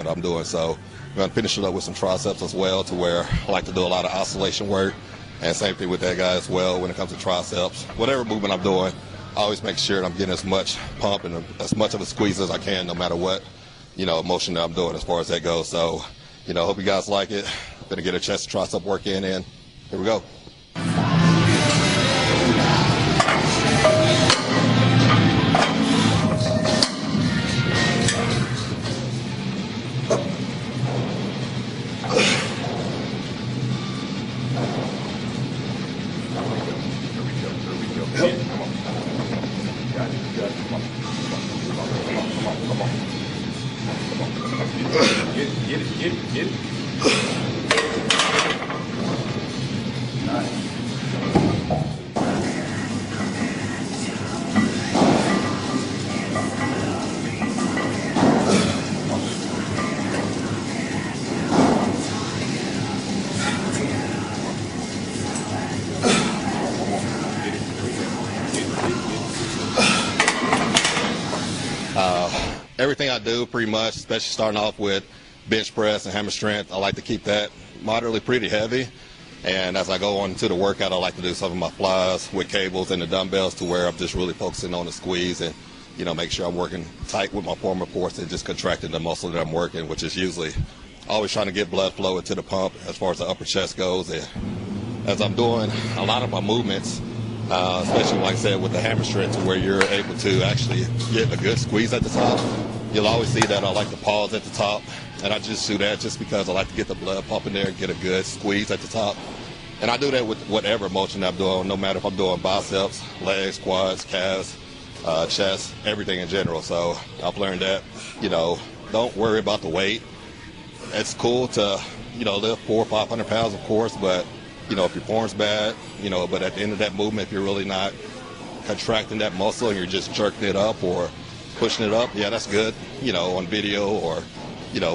I'm doing. So I'm going to finish it up with some triceps as well, to where I like to do a lot of oscillation work. And same thing with that guy as well when it comes to triceps. Whatever movement I'm doing, I always make sure that I'm getting as much pump and as much of a squeeze as I can, no matter what, motion that I'm doing as far as that goes. So, hope you guys like it. I'm going to get a chest tricep work in, and here we go. Get it. Nice. Everything I do, pretty much, especially starting off with bench press and hammer strength, I like to keep that moderately pretty heavy. And as I go on to the workout, I like to do some of my flies with cables and the dumbbells, to where I'm just really focusing on the squeeze and, make sure I'm working tight with my former force and just contracting the muscle that I'm working, which is usually always trying to get blood flow into the pump as far as the upper chest goes. And as I'm doing a lot of my movements, especially, like I said, with the hammer strength, to where you're able to actually get a good squeeze at the top. You'll always see that I like to pause at the top, and I just do that just because I like to get the blood pumping there and get a good squeeze at the top. And I do that with whatever motion I'm doing, no matter if I'm doing biceps, legs, quads, calves, chest, everything in general. So I've learned that, don't worry about the weight. It's cool to, lift 400 or 500 pounds, of course, but if your form's bad, but at the end of that movement, if you're really not contracting that muscle and you're just jerking it up or pushing it up, yeah, that's good, on video or,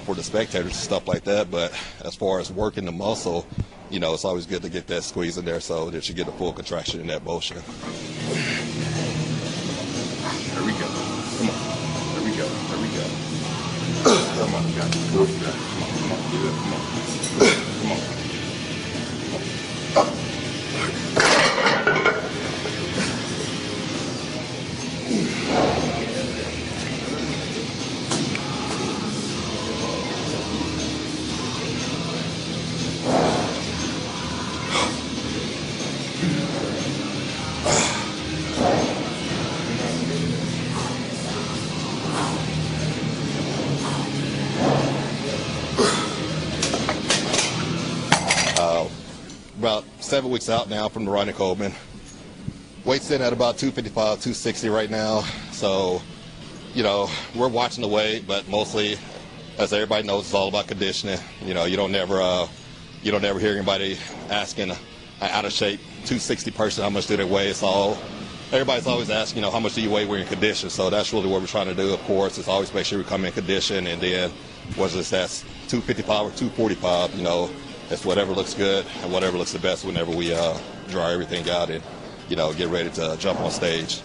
for the spectators and stuff like that. But as far as working the muscle, it's always good to get that squeeze in there so that you get a full contraction in that motion. There we go. Come on. There we go. Come on, you got it. Come on, give it up. Come on. About 7 weeks out now from the Ronnie Coleman. Weight sitting at about 255, 260 right now. So, we're watching the weight, but mostly, as everybody knows, it's all about conditioning. You don't never hear anybody asking an out of shape 260 person how much do they weigh. Everybody's always asking, how much do you weigh when you're in condition? So that's really what we're trying to do, of course, is always make sure we come in condition, and then whether that's 255 or 245, it's whatever looks good and whatever looks the best whenever we draw everything out and, get ready to jump on stage.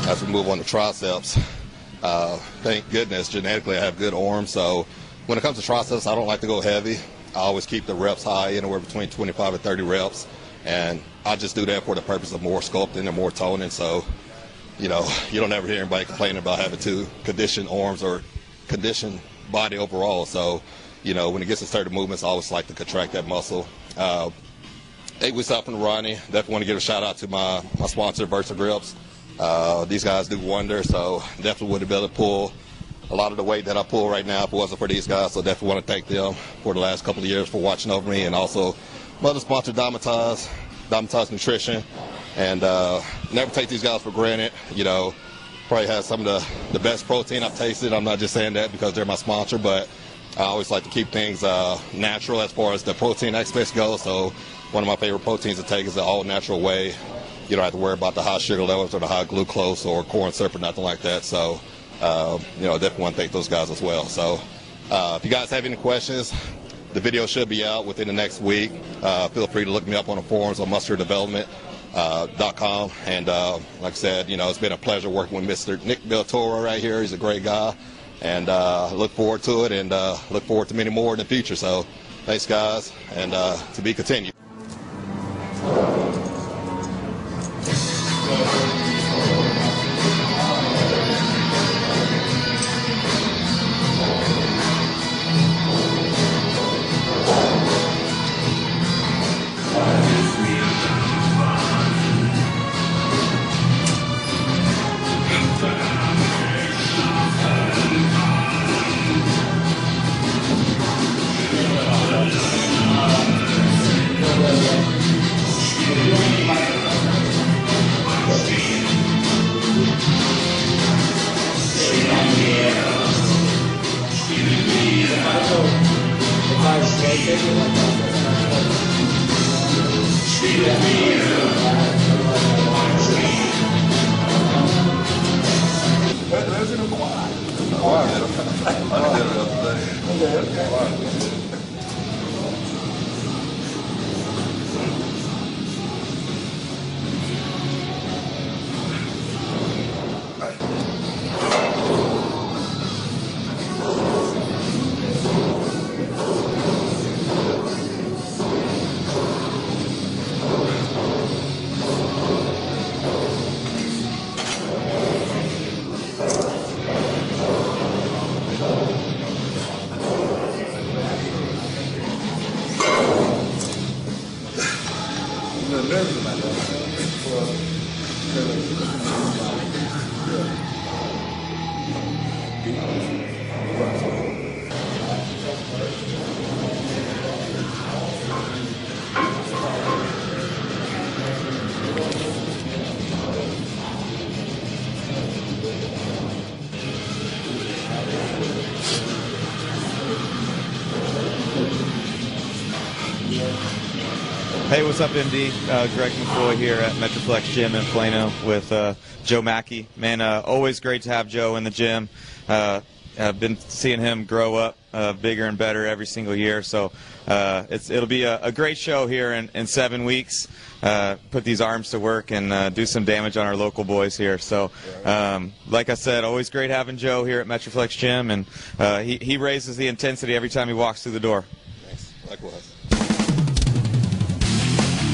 As we move on to triceps, thank goodness genetically I have good arms, so when it comes to triceps, I don't like to go heavy. I always keep the reps high, anywhere between 25 and 30 reps, and I just do that for the purpose of more sculpting and more toning. So, you don't ever hear anybody complaining about having to condition arms or condition body overall. So, when it gets to certain movements, I always like to contract that muscle. 8 weeks out from the Ronnie, definitely want to give a shout out to my sponsor, Versa Grips. These guys do wonders, so definitely wouldn't be able to pull a lot of the weight that I pull right now if it wasn't for these guys. So definitely want to thank them for the last couple of years for watching over me, and also my other sponsor, Dymatize Nutrition. And never take these guys for granted. Probably has some of the best protein I've tasted. I'm not just saying that because they're my sponsor, but I always like to keep things natural as far as the protein aspects go. So one of my favorite proteins to take is the all-natural whey. You don't have to worry about the high sugar levels or the high glucose or corn syrup or nothing like that. So, definitely want to thank those guys as well. So, if you guys have any questions, the video should be out within the next week. Feel free to look me up on the forums on mustarddevelopment.com. And like I said, it's been a pleasure working with Mr. Nick Del Toro right here. He's a great guy. And look forward to it, and look forward to many more in the future. So thanks, guys, and to be continued. Hey, what's up, MD? Greg McCoy here at Metroflex Gym in Plano with Joe Mackey. Man, always great to have Joe in the gym. I've been seeing him grow up bigger and better every single year. So it'll be a great show here in 7 weeks. Put these arms to work and do some damage on our local boys here. So like I said, always great having Joe here at Metroflex Gym, and he raises the intensity every time he walks through the door. Thanks. Likewise.